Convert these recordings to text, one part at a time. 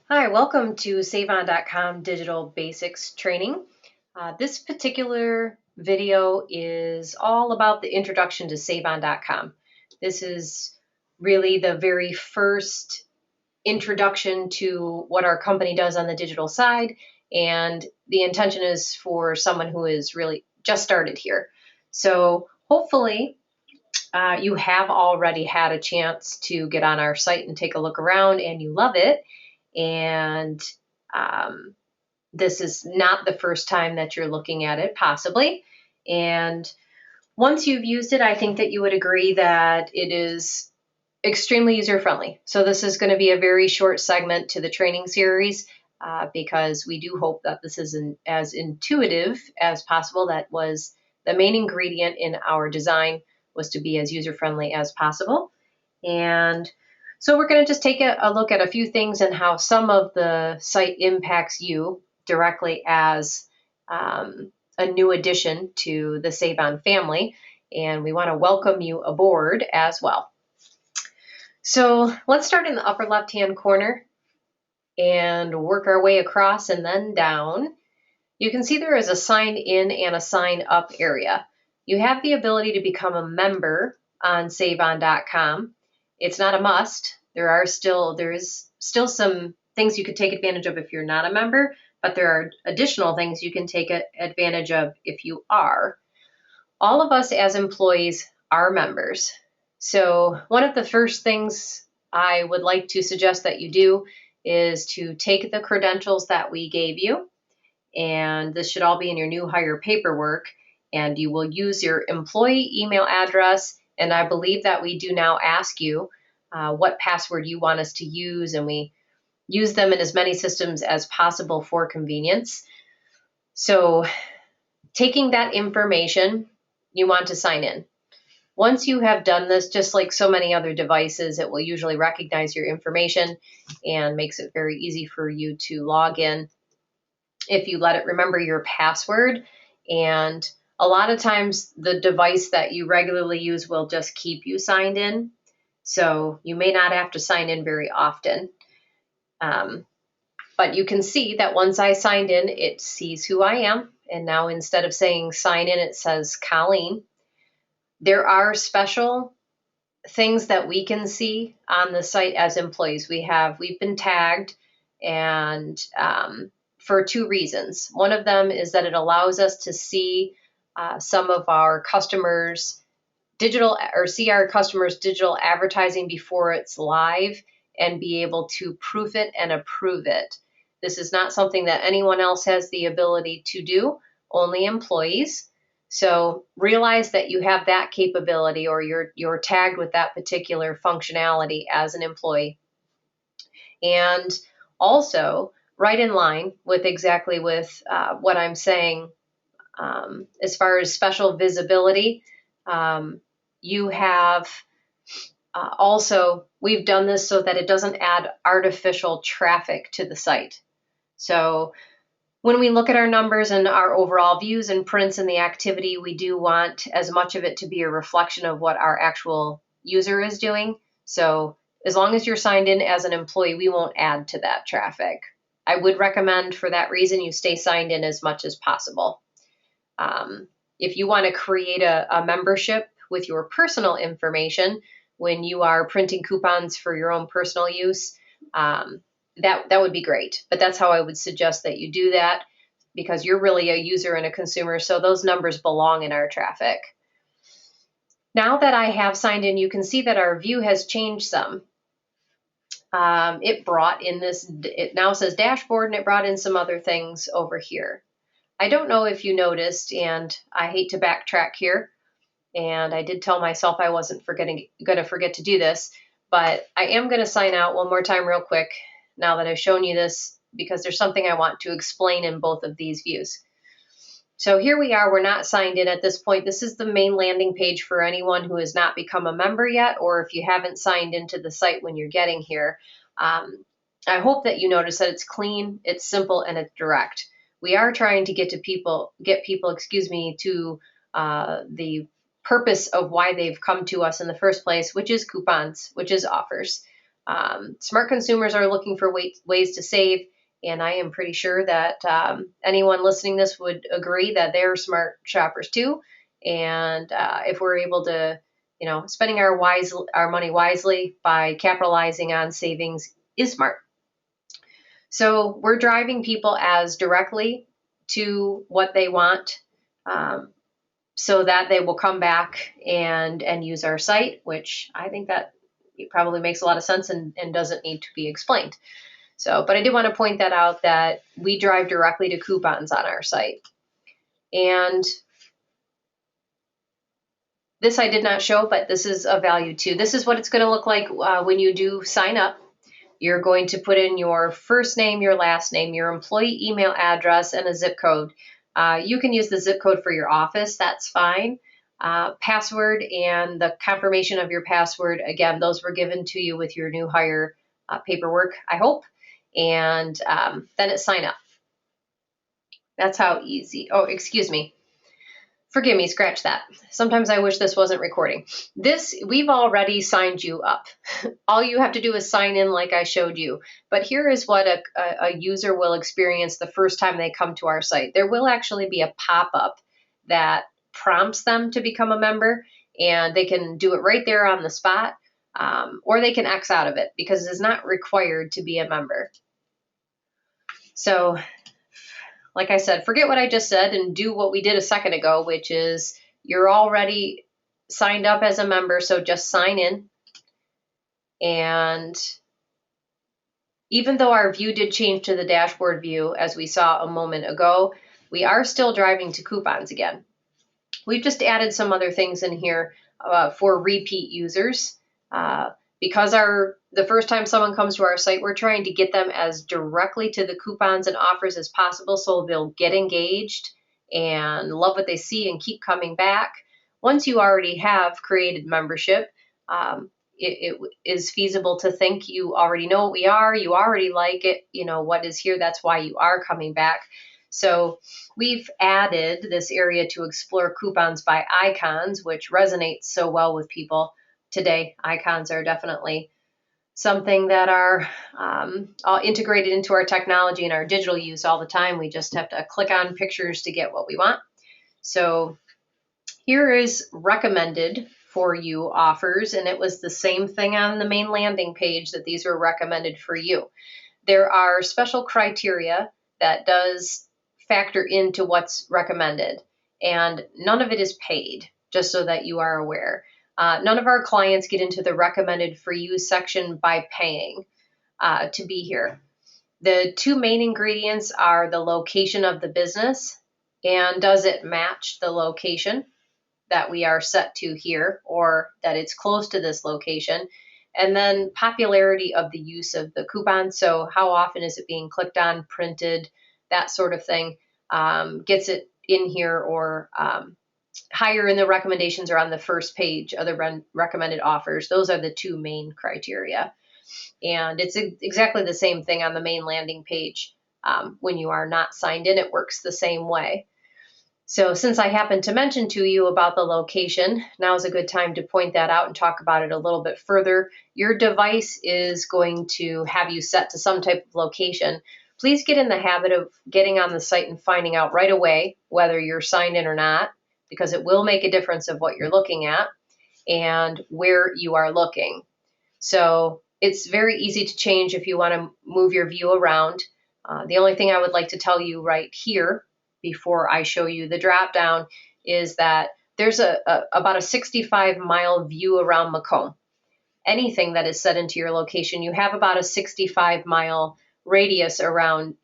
Hi, welcome to SaveOn.com Digital Basics Training. This particular video is all about the introduction to SaveOn.com. This is really the very first introduction to what our company does on the digital side, and the intention is for someone who is really just started here. So hopefully you have already had a chance to get on our site and take a look around and you love it. And this is not the first time that you're looking at it, possibly. And once you've used it, I think that you would agree that it is extremely user-friendly. So this is going to be a very short segment to the training series because we do hope that this is as intuitive as possible. That was the main ingredient in our design, was to be as user-friendly as possible. And so we're going to just take a look at a few things and how some of the site impacts you directly as a new addition to the SaveOn family. And we want to welcome you aboard as well. So let's start in the upper left-hand corner and work our way across and then down. You can see there is a sign in and a sign up area. You have the ability to become a member on SaveOn.com. It's not a must. There is still some things you could take advantage of if you're not a member, but there are additional things you can take advantage of if you are. All of us as employees are members. So one of the first things I would like to suggest that you do is to take the credentials that we gave you, and this should all be in your new hire paperwork, and you will use your employee email address, and I believe that we do now ask you what password you want us to use, and we use them in as many systems as possible for convenience. So taking that information, you want to sign in. Once you have done this, just like so many other devices, it will usually recognize your information and makes it very easy for you to log in if you let it remember your password. And a lot of times the device that you regularly use will just keep you signed in. So you may not have to sign in very often. But you can see that once I signed in, it sees who I am. And now instead of saying sign in, it says Colleen. There are special things that we can see on the site as employees. We've been tagged, and for two reasons. One of them is that it allows us to see some of our customers' see our customers' digital advertising before it's live and be able to proof it and approve it. This is not something that anyone else has the ability to do, only employees. So realize that you have that capability, or you're tagged with that particular functionality as an employee. And also, right in line with exactly with what I'm saying, as far as special visibility, you have also, we've done this so that it doesn't add artificial traffic to the site. So when we look at our numbers and our overall views and prints and the activity, we do want as much of it to be a reflection of what our actual user is doing. So as long as you're signed in as an employee, we won't add to that traffic. I would recommend for that reason you stay signed in as much as possible. If you want to create a membership with your personal information when you are printing coupons for your own personal use, that would be great. But that's how I would suggest that you do that, because you're really a user and a consumer, so those numbers belong in our traffic. Now that I have signed in, you can see that our view has changed some. It now says dashboard, and it brought in some other things over here. I don't know if you noticed, and I hate to backtrack here, and I did tell myself I wasn't going to forget to do this, but I am going to sign out one more time real quick now that I've shown you this, because there's something I want to explain in both of these views. So here we are, we're not signed in at this point. This is the main landing page for anyone who has not become a member yet, or if you haven't signed into the site when you're getting here. I hope that you notice that it's clean, it's simple, and it's direct. We are trying to get people to the purpose of why they've come to us in the first place, which is coupons, which is offers. Smart consumers are looking for ways to save, and I am pretty sure that anyone listening to this would agree that they're smart shoppers too. And if we're able to, spending our money wisely by capitalizing on savings is smart. So we're driving people as directly to what they want, so that they will come back and use our site, which I think that it probably makes a lot of sense and doesn't need to be explained. So, but I did want to point that out, that we drive directly to coupons on our site. And this I did not show, but this is of value too. This is what it's going to look like when you do sign up. You're going to put in your first name, your last name, your employee email address, and a zip code. You can use the zip code for your office, that's fine. Password and the confirmation of your password, again, those were given to you with your new hire paperwork, I hope. And then it's sign up. That's how easy. Oh, excuse me. Forgive me, scratch that. Sometimes I wish this wasn't recording. We've already signed you up. All you have to do is sign in like I showed you. But here is what a user will experience the first time they come to our site. There will actually be a pop-up that prompts them to become a member, and they can do it right there on the spot, or they can X out of it because it is not required to be a member. So, like I said, forget what I just said and do what we did a second ago, which is you're already signed up as a member, so just sign in. And even though our view did change to the dashboard view, as we saw a moment ago, we are still driving to coupons again. We've just added some other things in here for repeat users. Because the first time someone comes to our site, we're trying to get them as directly to the coupons and offers as possible so they'll get engaged and love what they see and keep coming back. Once you already have created membership, it is feasible to think you already know what we are, you already like it, what is here, that's why you are coming back. So we've added this area to explore coupons by icons, which resonates so well with people today. Icons are definitely something that are all integrated into our technology and our digital use all the time. We just have to click on pictures to get what we want. So here is recommended for you offers, and it was the same thing on the main landing page that these were recommended for you. There are special criteria that does factor into what's recommended, and none of it is paid, just so that you are aware. None of our clients get into the recommended for you section by paying to be here. The two main ingredients are the location of the business and does it match the location that we are set to here, or that it's close to this location. And then popularity of the use of the coupon. So how often is it being clicked on, printed, that sort of thing, gets it in here, or higher in the recommendations or on the first page of the recommended offers. Those are the two main criteria. And it's exactly the same thing on the main landing page. When you are not signed in, it works the same way. So since I happened to mention to you about the location, now is a good time to point that out and talk about it a little bit further. Your device is going to have you set to some type of location. Please get in the habit of getting on the site and finding out right away whether you're signed in or not, because it will make a difference of what you're looking at and where you are looking. So it's very easy to change if you want to move your view around. The only thing I would like to tell you right here before I show you the drop down is that there's about a 65-mile view around Macomb. Anything that is set into your location, you have about a 65-mile radius around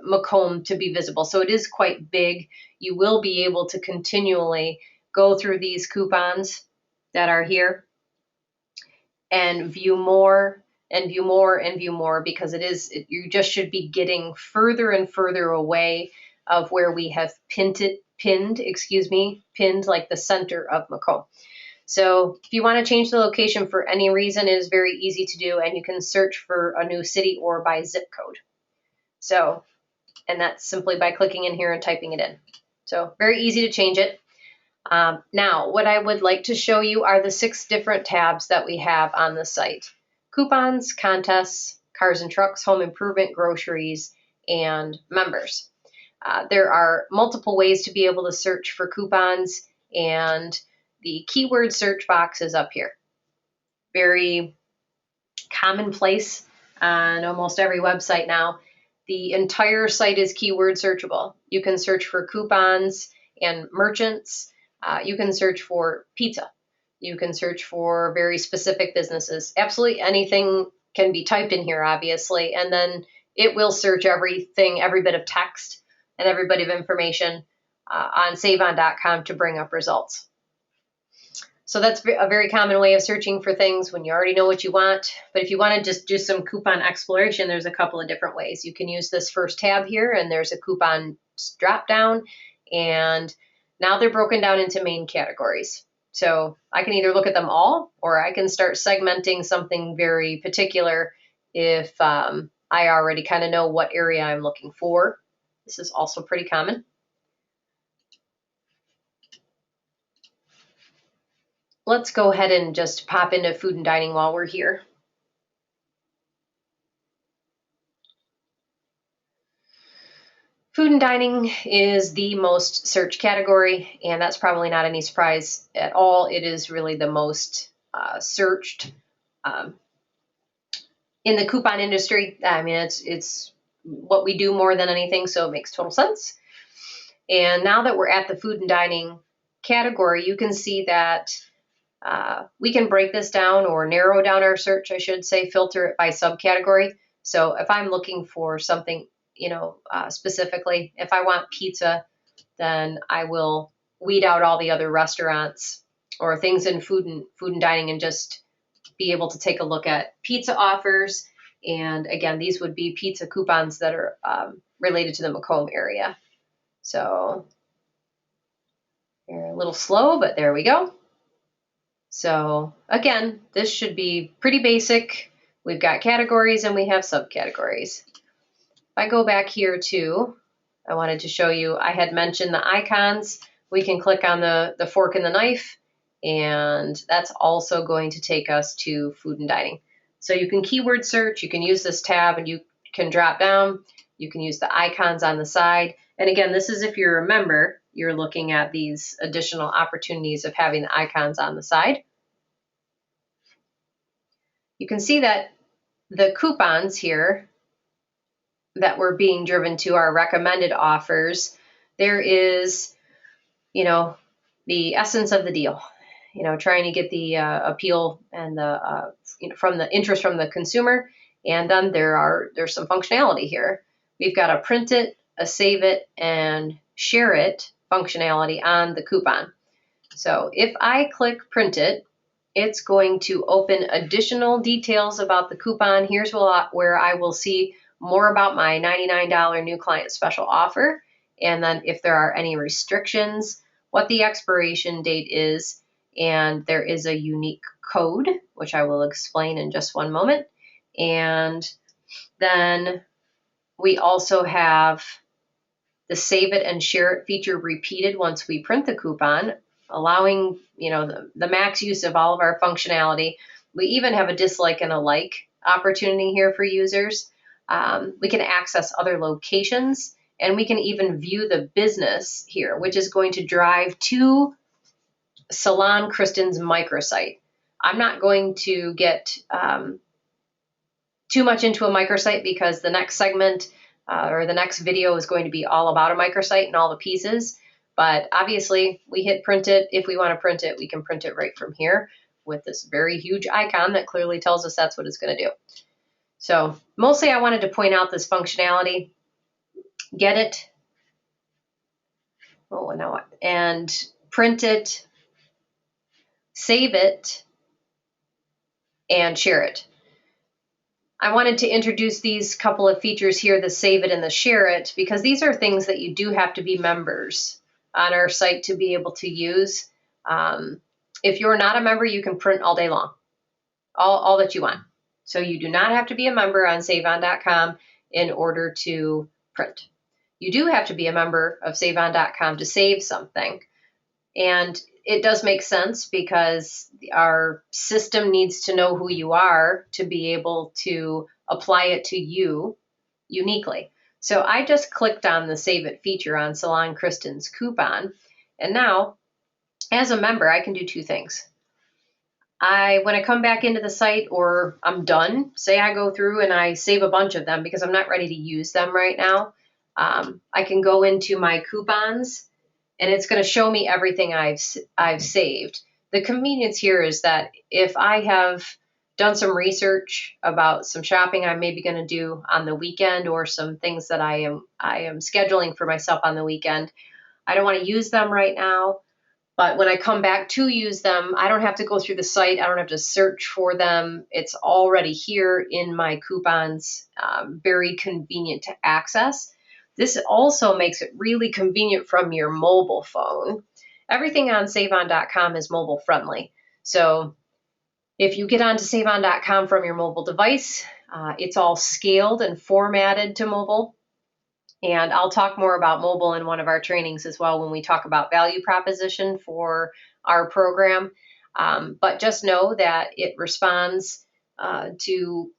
Macomb to be visible. So it is quite big. You will be able to continually go through these coupons that are here and view more and view more and view more, because you just should be getting further and further away of where we have pinned like the center of Macomb. So if you want to change the location for any reason, it is very easy to do, and you can search for a new city or by zip code. So, and that's simply by clicking in here and typing it in. So very easy to change it. Now, what I would like to show you are the 6 different tabs that we have on the site. coupons, contests, cars and trucks, home improvement, groceries, and members. There are multiple ways to be able to search for coupons, and the keyword search box is up here. Very commonplace on almost every website now. The entire site is keyword searchable. You can search for coupons and merchants. You can search for pizza. You can search for very specific businesses. Absolutely anything can be typed in here, obviously, and then it will search everything, every bit of text and every bit of information on SaveOn.com to bring up results. So that's a very common way of searching for things when you already know what you want. But if you want to just do some coupon exploration, there's a couple of different ways. You can use this first tab here, and there's a coupon drop down, and now they're broken down into main categories. So I can either look at them all, or I can start segmenting something very particular if I already kind of know what area I'm looking for. This is also pretty common. Let's go ahead and just pop into food and dining while we're here. Food and dining is the most searched category, and that's probably not any surprise at all. It is really the most searched in the coupon industry. I mean, it's what we do more than anything, so it makes total sense. And now that we're at the food and dining category, you can see that we can break this down or narrow down our search, I should say, filter it by subcategory. So if I'm looking for something, specifically, if I want pizza, then I will weed out all the other restaurants or things in food and dining and just be able to take a look at pizza offers. And again, these would be pizza coupons that are related to the Macomb area. So they're a little slow, but there we go. So again, this should be pretty basic. We've got categories and we have subcategories. If I go back here too, I wanted to show you, I had mentioned the icons. We can click on the fork and the knife, and that's also going to take us to food and dining. So you can keyword search, you can use this tab, and you can drop down. You can use the icons on the side. And again, this is if you're a member, you're looking at these additional opportunities of having the icons on the side. You can see that the coupons here that we're being driven to are recommended offers. There is, the essence of the deal, trying to get the appeal and the, from the interest from the consumer. And then there's some functionality here. We've got a print it, a save it, and share it functionality on the coupon. So if I click print it, it's going to open additional details about the coupon. Here's where I will see more about my $99 new client special offer. And then if there are any restrictions, what the expiration date is, and there is a unique code, which I will explain in just one moment. And then we also have the save it and share it feature repeated once we print the coupon, allowing the max use of all of our functionality. We even have a dislike and a like opportunity here for users. We can access other locations, and we can even view the business here, which is going to drive to Salon Kristen's microsite. I'm not going to get too much into a microsite because the next segment or the next video is going to be all about a microsite and all the pieces. But obviously, we hit print it. If we want to print it, we can print it right from here with this very huge icon that clearly tells us that's what it's going to do. So mostly I wanted to point out this functionality. Get it. Oh, now what? And print it, save it, and share it. I wanted to introduce these couple of features here, the save it and the share it, because these are things that you do have to be members on our site to be able to use. If you're not a member, you can print all day long, all that you want. So you do not have to be a member on SaveOn.com in order to print. You do have to be a member of SaveOn.com to save something. And it does make sense because our system needs to know who you are to be able to apply it to you uniquely. So I just clicked on the Save It feature on Salon Kristen's coupon. And now, as a member, I can do two things. When I come back into the site or I'm done, say I go through and I save a bunch of them because I'm not ready to use them right now, I can go into my coupons and it's going to show me everything I've saved. The convenience here is that if I have done some research about some shopping I'm maybe going to do on the weekend or some things that I am scheduling for myself on the weekend, I don't want to use them right now. But when I come back to use them, I don't have to go through the site. I don't have to search for them. It's already here in my coupons, very convenient to access. This also makes it really convenient from your mobile phone. Everything on SaveOn.com is mobile friendly. So if you get onto SaveOn.com from your mobile device, it's all scaled and formatted to mobile. And I'll talk more about mobile in one of our trainings as well when we talk about value proposition for our program. But just know that it responds to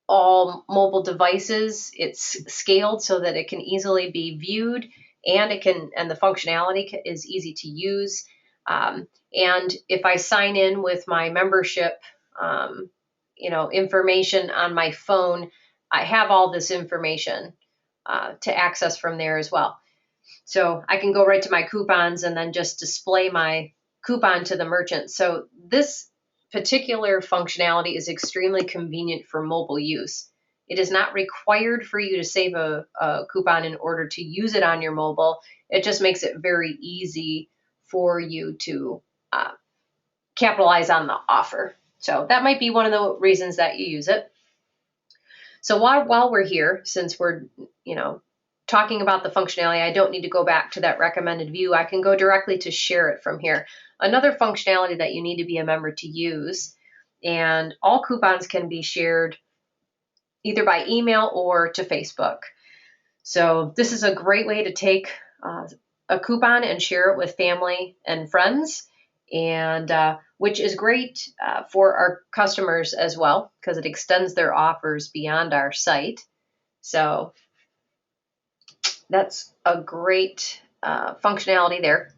all mobile devices. It's scaled so that it can easily be viewed and the functionality is easy to use. And if I sign in with my membership, information on my phone, I have all this information to access from there as well. So I can go right to my coupons and then just display my coupon to the merchant. So this particular functionality is extremely convenient for mobile use. It is not required for you to save a coupon in order to use it on your mobile. It just makes it very easy for you to capitalize on the offer. So that might be one of the reasons that you use it. So while we're here, since we're, talking about the functionality, I don't need to go back to that recommended view. I can go directly to share it from here. Another functionality that you need to be a member to use, and all coupons can be shared either by email or to Facebook. So this is a great way to take a coupon and share it with family and friends, and which is great for our customers as well because it extends their offers beyond our site. So that's a great functionality there.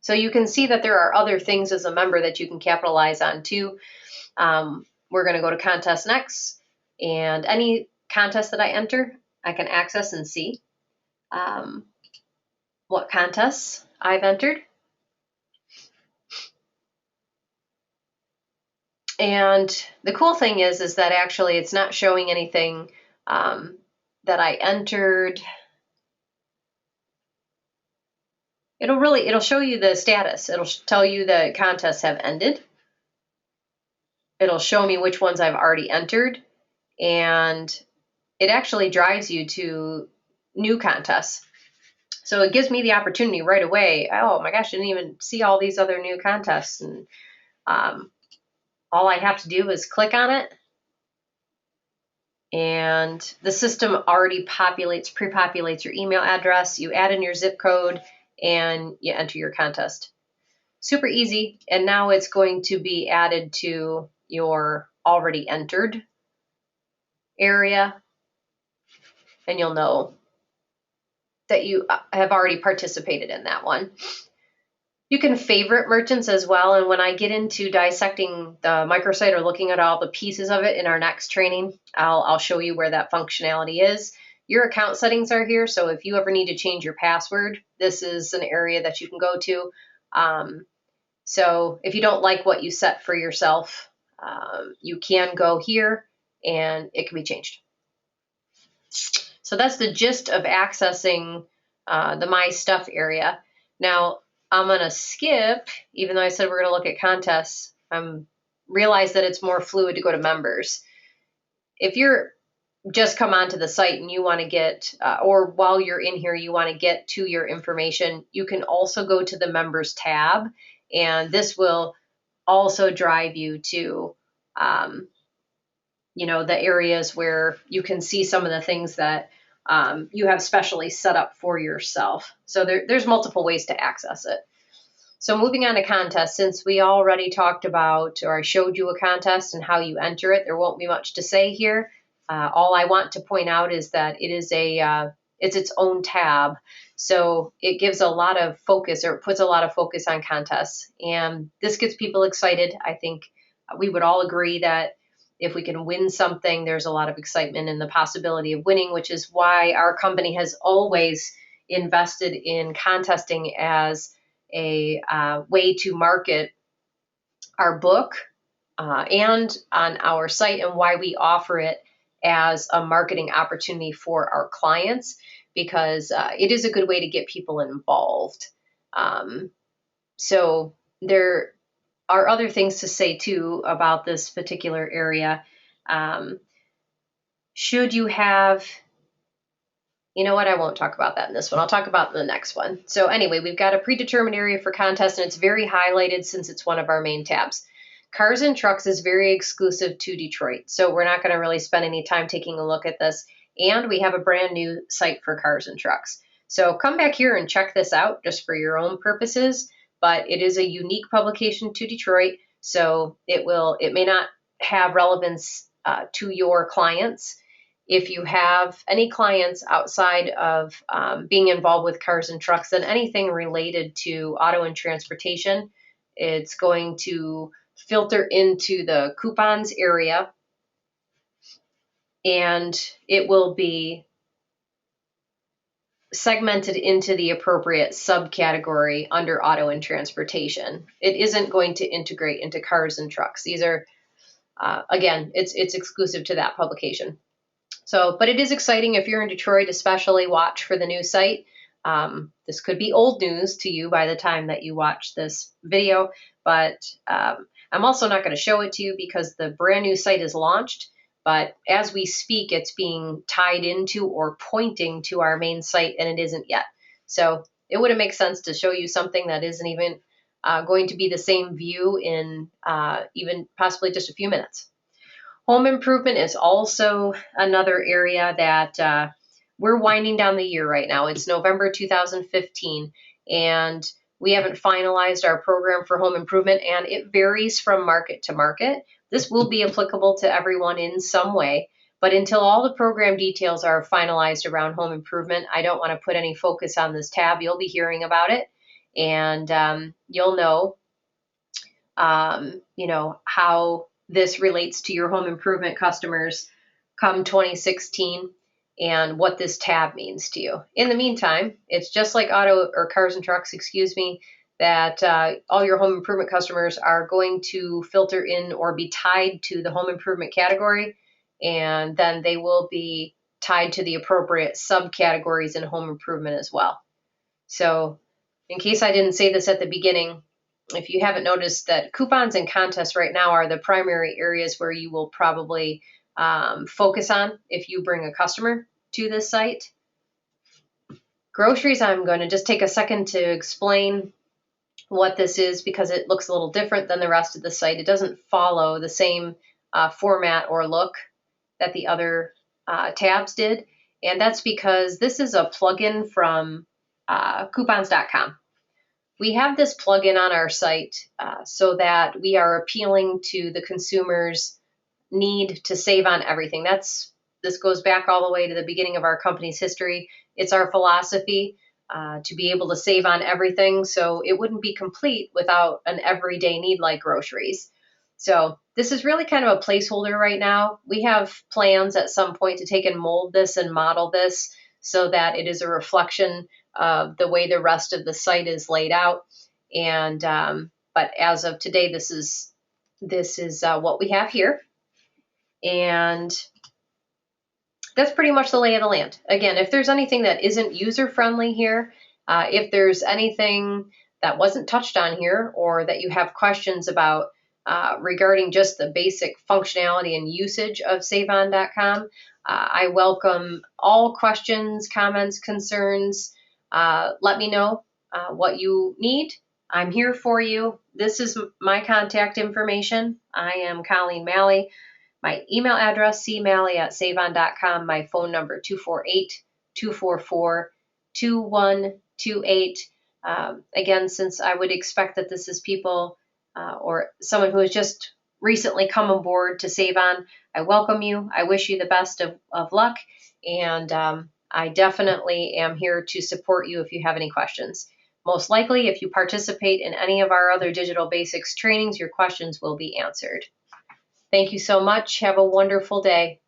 So you can see that there are other things as a member that you can capitalize on too. We're going to go to Contest next, and any contest that I enter, I can access and see what contests I've entered. And the cool thing is that actually it's not showing anything that I entered. It'll show you the status. It'll tell you the contests have ended. It'll show me which ones I've already entered, and it actually drives you to new contests. So it gives me the opportunity right away. Oh my gosh, I didn't even see all these other new contests. And all I have to do is click on it, and the system already pre-populates your email address. You add in your zip code, and you enter your contest. Super easy, and now it's going to be added to your already entered area, and you'll know that you have already participated in that one. You can favorite merchants as well, and when I get into dissecting the microsite or looking at all the pieces of it in our next training, I'll show you where that functionality is. Your account settings are here, so if you ever need to change your password, this is an area that you can go to. So if you don't like what you set for yourself, you can go here and it can be changed. So that's the gist of accessing the My Stuff area. Now, I'm going to skip, even though I said we're going to look at contests, realize that it's more fluid to go to members. If you're just come onto the site and you want to get, or while you're in here, you want to get to your information, you can also go to the members tab, and this will also drive you to, the areas where you can see some of the things that you have specially set up for yourself. So there's multiple ways to access it. So moving on to contests, since we already talked about, or I showed you a contest and how you enter it, there won't be much to say here. All I want to point out is that it is it's its own tab. So it gives a lot of focus, or it puts a lot of focus on contests. And this gets people excited. I think we would all agree that if we can win something, there's a lot of excitement in the possibility of winning, which is why our company has always invested in contesting as a way to market our book and on our site, and why we offer it as a marketing opportunity for our clients, because it is a good way to get people involved. So there are other things to say too about this particular area. Should you have, you know what, I won't talk about that in this one. I'll talk about the next one. So anyway, we've got a predetermined area for contest, and it's very highlighted since it's one of our main tabs. Cars and Trucks is very exclusive to Detroit, so we're not going to really spend any time taking a look at this. And we have a brand new site for Cars and Trucks. So come back here and check this out just for your own purposes, but it is a unique publication to Detroit, so it may not have relevance to your clients. If you have any clients outside of being involved with Cars and Trucks, then anything related to auto and transportation, it's going to filter into the coupons area, and it will be segmented into the appropriate subcategory under auto and transportation. It isn't going to integrate into Cars and Trucks. These are, again, it's exclusive to that publication. So, but it is exciting if you're in Detroit, especially watch for the new site. This could be old news to you by the time that you watch this video, but I'm also not going to show it to you because the brand new site is launched, but as we speak, it's being tied into or pointing to our main site, and it isn't yet. So it wouldn't make sense to show you something that isn't even going to be the same view in even possibly just a few minutes. Home improvement is also another area that we're winding down the year right now. It's November 2015, and we haven't finalized our program for home improvement, and it varies from market to market. This will be applicable to everyone in some way, but until all the program details are finalized around home improvement, I don't want to put any focus on this tab. You'll be hearing about it, and you'll know, how this relates to your home improvement customers come 2016 and what this tab means to you. In the meantime, it's just like auto or Cars and Trucks, that all your home improvement customers are going to filter in or be tied to the home improvement category, and then they will be tied to the appropriate subcategories in home improvement as well. So in case I didn't say this at the beginning, if you haven't noticed, that coupons and contests right now are the primary areas where you will probably focus on if you bring a customer to this site. Groceries, I'm going to just take a second to explain what this is because it looks a little different than the rest of the site. It doesn't follow the same format or look that the other tabs did, and that's because this is a plugin from coupons.com. We have this plugin on our site so that we are appealing to the consumer's need to save on everything. This goes back all the way to the beginning of our company's history. It's our philosophy to be able to save on everything, so it wouldn't be complete without an everyday need like groceries. So this is really kind of a placeholder right now. We have plans at some point to take and mold this and model this so that it is a reflection of the way the rest of the site is laid out. And but as of today, this is what we have here, and that's pretty much the lay of the land. Again, if there's anything that isn't user friendly here, if there's anything that wasn't touched on here, or that you have questions about regarding just the basic functionality and usage of SaveOn.com, I welcome all questions, comments, concerns. Let me know what you need. I'm here for you. This is my contact information. I am Colleen Malley. My email address, cmalley@saveon.com. My phone number, 248-244-2128. Again, since I would expect that this is people or someone who has just recently come on board to Save On, I welcome you. I wish you the best of luck, and I definitely am here to support you if you have any questions. Most likely, if you participate in any of our other Digital Basics trainings, your questions will be answered. Thank you so much. Have a wonderful day.